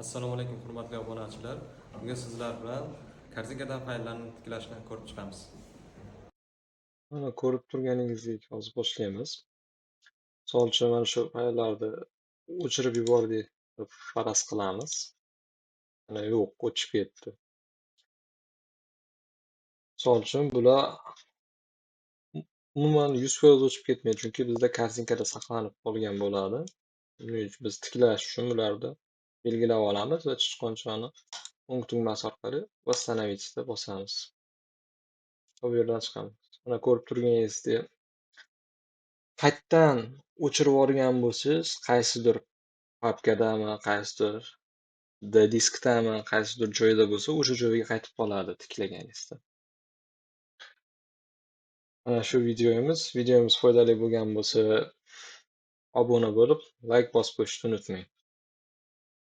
Assalomu alaykum hurmatli obunachilar. Bugun sizlar bilan korzinkadan fayllarni tiklashni ko'rib chiqamiz. Mana ko'rib turganingizdek hozir boshlaymiz. Misol uchun mana shu fayllarni o'chirib yubordik deb faraz qilamiz. Mana yo'q, o'chib ketdi. Misol uchun bular umuman 100% o'chib ketmaydi, chunki bizda korzinkada saqlanib qolgan bo'ladi. Buning uchun biz tiklash uchun bularni belgilab olamiz va chichqonchani o'ng tugmasi orqali восстановить bosamiz. Bu yerdan chiqamiz. Mana ko'rib turganingizdek, qaytadan o'chirib yuborgan bo'lsangiz, qaysidir papkadami, qaysidir diskdami, qaysidir joyda bo'lsa, o'sha joyga qaytib qoladi tiklaganingizda. Mana shu videomiz foydali bo'lgan bo'lsa, obuna bo'lib, layk bosib qo'yishni unutmang.